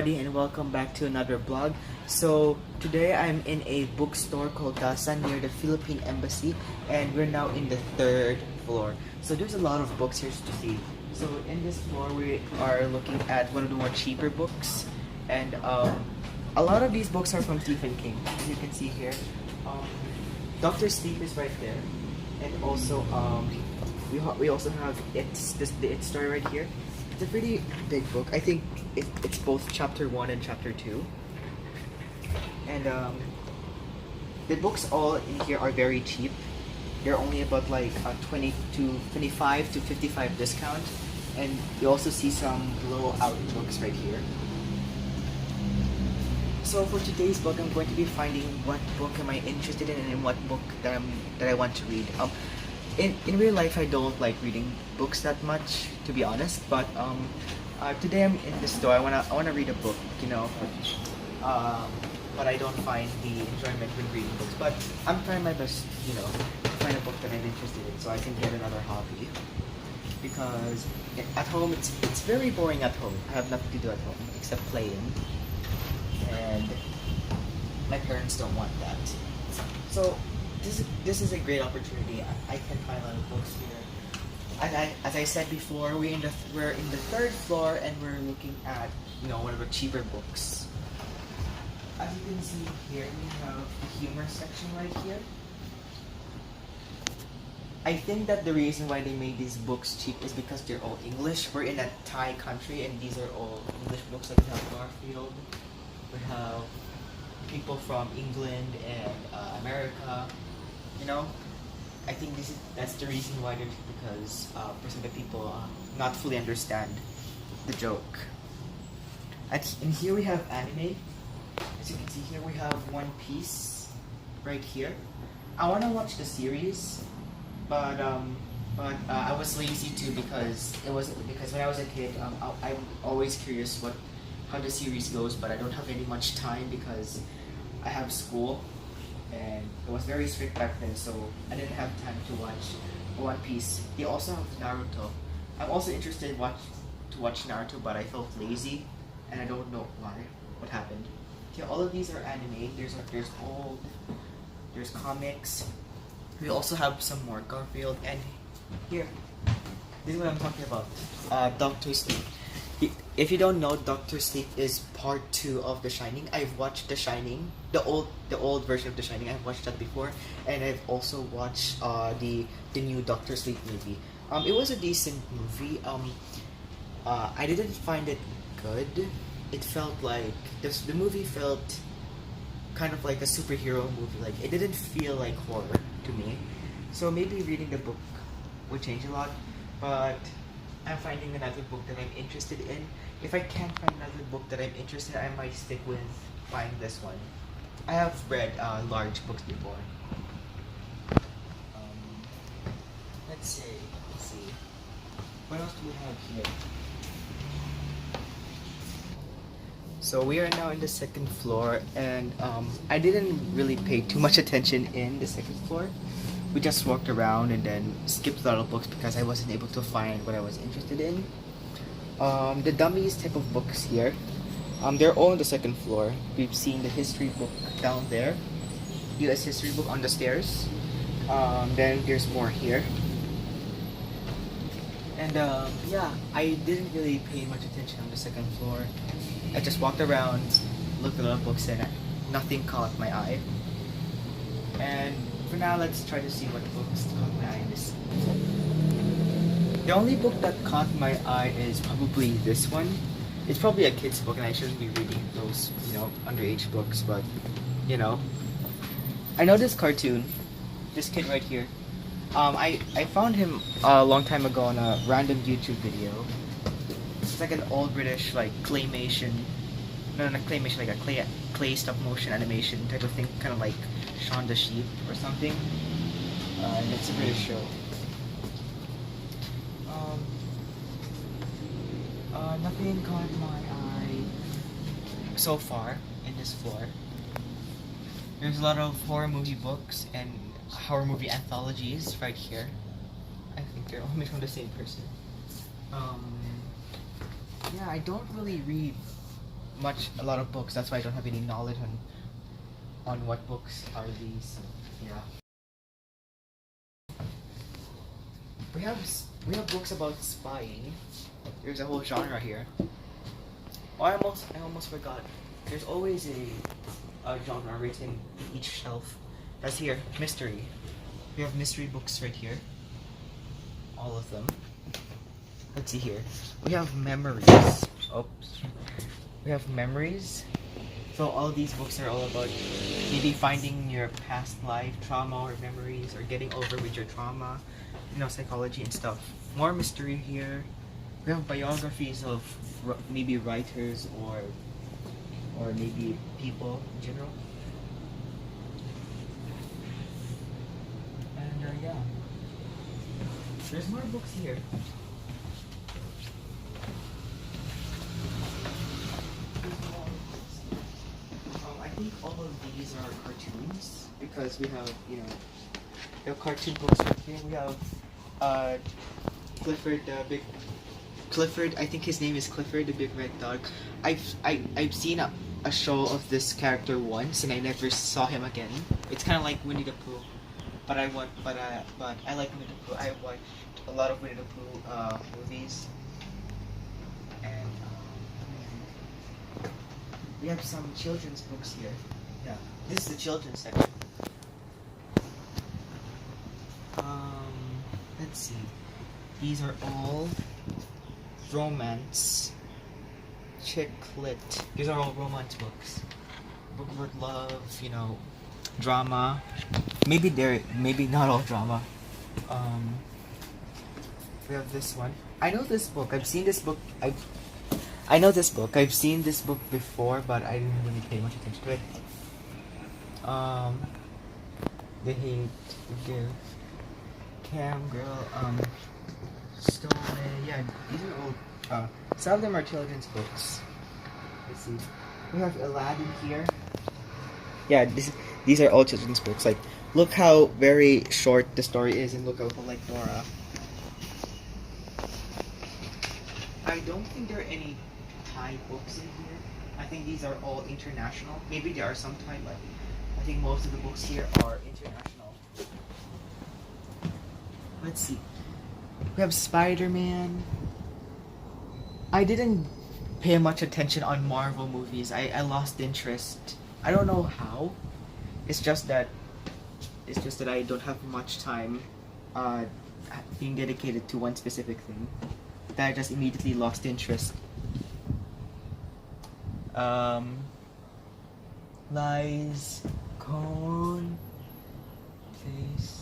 everybody, and welcome back to another vlog. So today I'm in a bookstore called DASA near the Philippine Embassy, and we're now in the third floor. So there's a lot of books here to see. So in this floor we are looking at one of the more cheaper books, and a lot of these books are from Stephen King. As you can see here, Dr. Sleep is right there, and also we also have the It story right here. It's a pretty big book. I think it's both chapter 1 and chapter 2. And the books all in here are very cheap. They're only about like 20 to 25 to 55 discount. And you also see some blowout books right here. So for today's book, I'm going to be finding what book am I interested in and what book that I want to read. In real life, I don't like reading books that much, to be honest. But today I'm in the store. I wanna read a book, you know. But I don't find the enjoyment when reading books. But I'm trying my best, you know, to find a book that I'm interested in, so I can get another hobby. Because at home, it's very boring at home. I have nothing to do at home except playing, and my parents don't want that. So this is a great opportunity. I can find a lot of books here. As I said before, we're in the third floor, and we're looking at, you know, one of the cheaper books. As you can see here, we have the humor section right here. I think that the reason why they made these books cheap is because they're all English. We're in a Thai country, and these are all English books. Like we have Garfield, we have people from England and America. You know, I think that's the reason why they're cheap, because for some people not fully understand the joke. And here we have anime. As you can see here, we have One Piece right here. I want to watch the series, but I was lazy too, because when I was a kid, I'm always curious how the series goes, but I don't have any much time because I have school, and it was very strict back then, so I didn't have time to watch One Piece. They also have Naruto. I'm also interested to watch Naruto, but I felt lazy, and I don't know what happened. Okay, all of these are anime. There's old, there's comics. We also have some more Garfield, and here, this is what I'm talking about. Dr. Sleep. If you don't know, Dr. Sleep is part 2 of The Shining. I've watched The Shining, the old version of The Shining. I've watched that before, and I've also watched the new Dr. Sleep movie. It was a decent movie. I didn't find it good. It felt like the movie felt kind of like a superhero movie. Like, it didn't feel like horror to me. So maybe reading the book would change a lot. But I'm finding another book that I'm interested in. If I can't find another book that I'm interested in, I might stick with buying this one. I have read large books before. Let's see. What else do we have here? So we are now in the second floor, and I didn't really pay too much attention in the second floor. We just walked around and then skipped a lot of books because I wasn't able to find what I was interested in. The dummies type of books here, they're all on the second floor. We've seen the history book down there, US history book on the stairs. Then there's more here. And yeah, I didn't really pay much attention on the second floor. I just walked around, looked at a lot of books, and nothing caught my eye. And for now, let's try to see what books caught my eye. The only book that caught my eye is probably this one. It's probably a kid's book, and I shouldn't be reading those, you know, underage books, but, you know. I know this cartoon, this kid right here. I found him a long time ago on a random YouTube video. It's like an old British, like, claymation, not claymation, like a clay stop motion animation type of thing, kind of like Shaun the Sheep or something. And it's a British show. Nothing caught my eye so far in this floor. There's a lot of horror movie books and horror movie anthologies right here. I think they're all made from the same person. Yeah, I don't really read a lot of books. That's why I don't have any knowledge on what books are these. Yeah. We have books about spying. There's a whole genre here. Oh, I almost forgot. There's always a genre written in each shelf. That's here, mystery. We have mystery books right here. All of them. Let's see here. We have memories. Oops. We have memories. So all these books are all about maybe finding your past life trauma or memories, or getting over with your trauma, psychology and stuff. More mystery here. We have biographies of maybe writers or maybe people in general. And yeah, there's more books here. I think all of these are cartoons because we have cartoon books right here. We have Clifford, I think his name is Clifford the Big Red Dog. I've seen a show of this character once and I never saw him again. It's kind of like Winnie the Pooh, but I like Winnie the Pooh. I watched a lot of Winnie the Pooh movies, and we have some children's books here. Yeah, this is the children's section. Let's see. These are all romance, chick lit. These are all romance books. Book about love, drama. Maybe not all drama. We have this one. I know this book. I've seen this book. I know this book. I've seen this book before, but I didn't really pay much attention to it. They hate, give, cam girl, stolen. Yeah, these are all. Some of them are children's books. Let's see. We have Aladdin here. Yeah, these are all children's books. Like, look how very short the story is, and look how like Nora. I don't think there are any Thai books in here. I think these are all international. Maybe there are some Thai, but I think most of the books here are international. Let's see. We have Spider-Man. I didn't pay much attention on Marvel movies. I lost interest. I don't know how. It's just that I don't have much time being dedicated to one specific thing. That I just immediately lost interest. Lies, cone, face.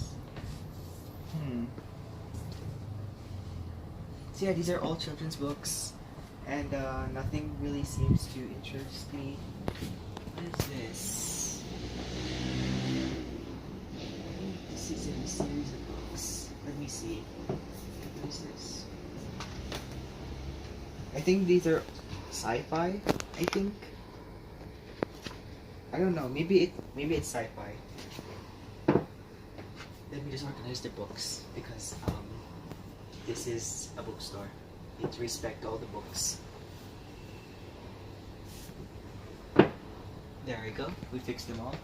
So yeah, these are all children's books, and nothing really seems to interest me. What is this? This is in a series of books. Let me see. What is this? I think these are sci-fi. I think. I don't know. Maybe it's sci-fi. Let me just organize the books because this is a bookstore. You need to respect all the books. There we go. We fixed them all.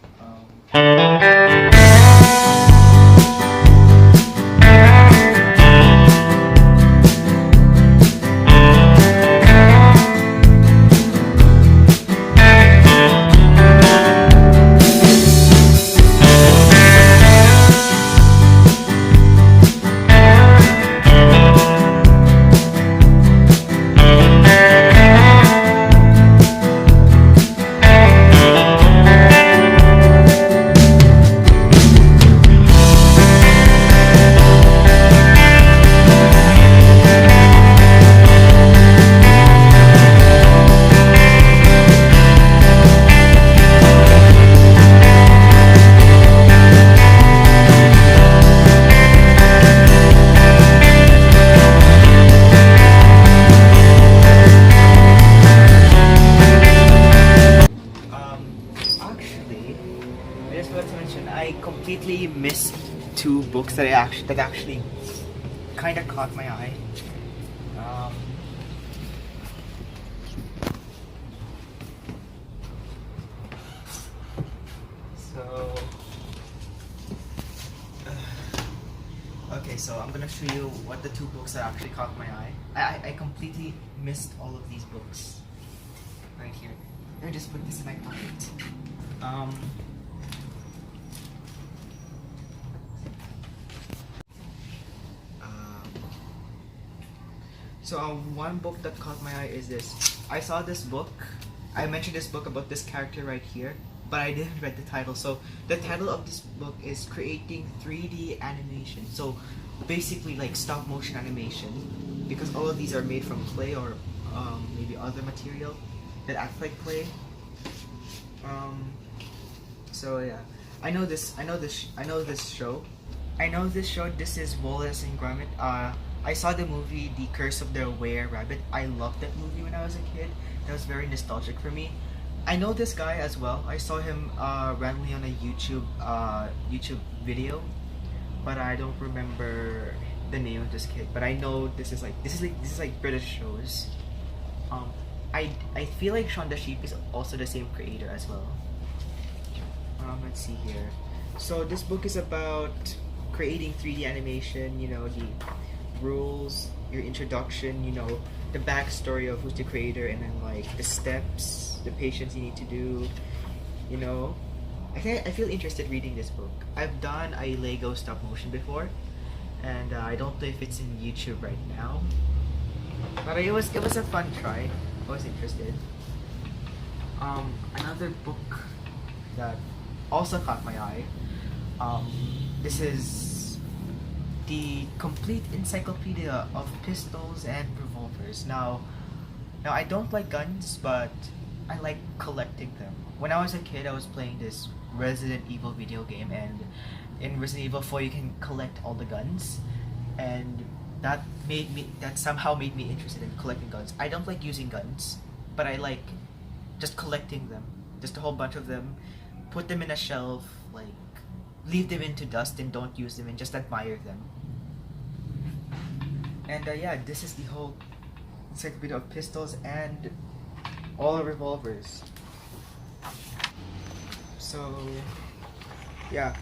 Completely missed two books that actually kind of caught my eye. So, okay, so I'm gonna show you what the two books that actually caught my eye. I completely missed all of these books right here. Let me just put this in my pocket. So one book that caught my eye is this. I saw this book. I mentioned this book about this character right here, but I didn't read the title. So the title of this book is Creating 3D Animation. So basically like stop motion animation, because all of these are made from clay or maybe other material that act like clay. So yeah, I know this show. This is Wallace and Gromit. I saw the movie The Curse of the Were-Rabbit. I loved that movie when I was a kid. That was very nostalgic for me. I know this guy as well. I saw him randomly on a YouTube video, but I don't remember the name of this kid. But I know this is like British shows. I feel like Shaun the Sheep is also the same creator as well. Let's see here. So this book is about creating 3D animation. You know, the rules, your introduction, you know, the backstory of who's the creator, and then like the steps, the patience you need to do, you know. I feel interested reading this book. I've done a Lego stop motion before, and I don't know if it's in YouTube right now, but it was a fun try. I was interested. Another book that also caught my eye. This is the complete encyclopedia of pistols and revolvers. Now I don't like guns, but I like collecting them. When I was a kid, I was playing this Resident Evil video game, and in Resident Evil 4 you can collect all the guns, and that somehow made me interested in collecting guns. I don't like using guns, but I like just collecting them, just a whole bunch of them, put them in a shelf, like leave them into dust and don't use them and just admire them. And yeah, this is the whole encyclopedia of pistols and all revolvers. So yeah,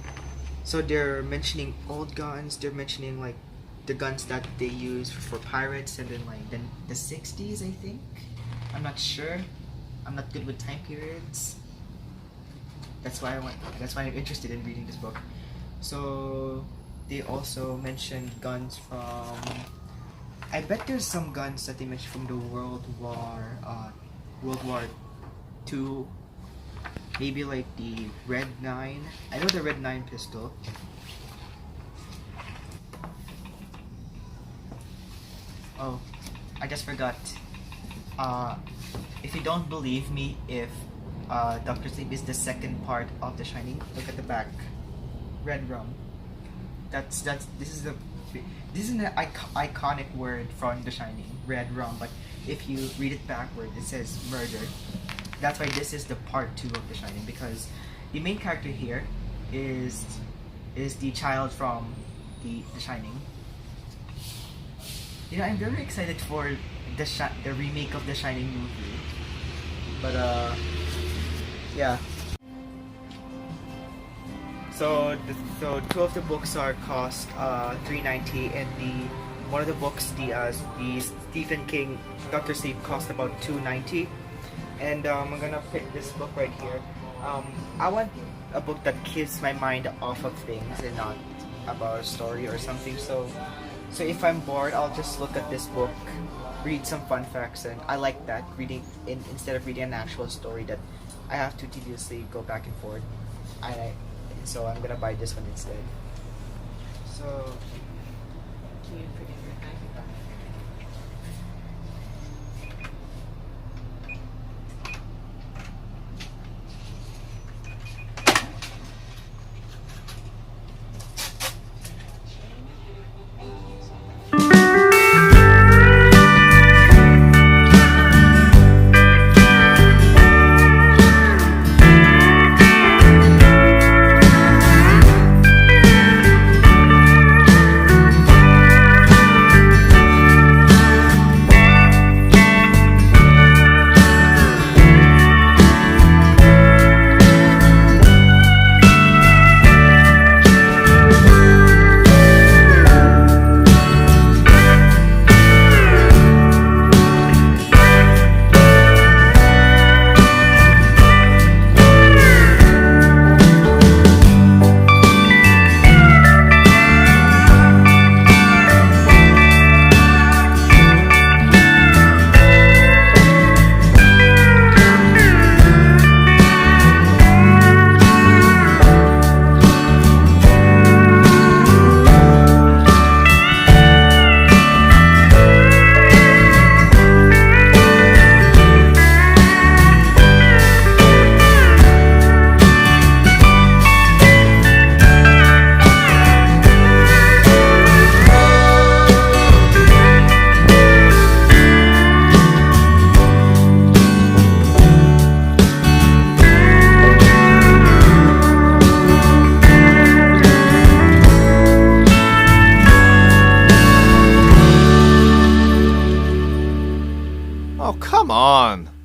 so they're mentioning old guns, they're mentioning like the guns that they use for pirates, and then like the 60s, I think. I'm not sure. I'm not good with time periods. That's why I'm interested in reading this book. So they also mentioned guns from, I bet there's some guns that they mentioned from the World War II. Maybe like the Red 9. I know the Red 9 pistol. Oh, I just forgot. If you don't believe me, if Dr. Sleep is the second part of The Shining, look at the back. Red rum. This is an iconic word from The Shining, red rum, but if you read it backward, it says murder. That's why this is the part 2 of The Shining, because the main character here is the child from the Shining. You know, I'm very excited for the remake of The Shining movie, but yeah. So two of the books are cost $3.90, and one of the books, the Stephen King Dr. Sleep, cost about $2.90. And I'm gonna pick this book right here. I want a book that keeps my mind off of things and not about a story or something. So if I'm bored, I'll just look at this book, read some fun facts, and I like that, reading instead of reading an actual story that I have to tediously go back and forth. So I'm gonna buy this one instead. So can you forget your time? on.